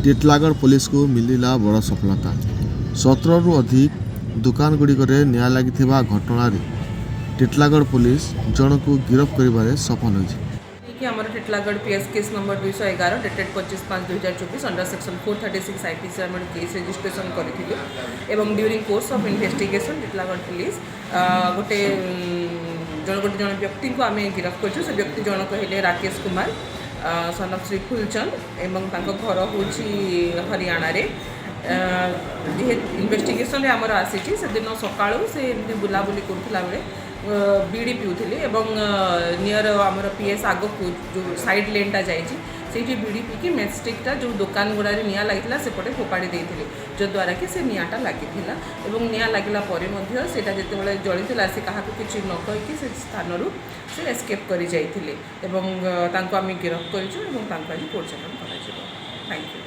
Titlagarh police को मिलिला बड़ सफलता। 17 रु अधिक दुकान गुड़िकरे निया लगी घटन टिटलागढ़ पुलिस जन को गिरफ्त कर सफल होइछि। कि हमारे Titlagarh PS case number 211 dated 25/5/2024 under section 436 IPC आम केस रेजिस्ट्रेशन करूँ। During course of investigation Titlagarh police गोटे जन व्यक्ति को आम गिरफ्त कर। से व्यक्ति जनक है राकेश कुमार सन ऑफ श्री फुलचंद एवं घर हूँ हरियाणा रे। इन्वेस्टिगेशन आमर आसी से दिन सका से बुलाबुली करुला बेले बीड़ी पीउथिले एवं नियर आमर पीएस आग को जो साइड लेनटा जाइए से बीड़ी पीकी मेस्टिकटा जो दुकान गुड़ा निया लगी सेपटे फोपाड़ी देते जो द्वारा कि से नियाटा लगी निया लगला से जिते जली से क्या किसी न कहीकि से स्थान से एस्केप कर जाइए। आम गिरफ्त कर कोर्ट चालान कर। Thank you.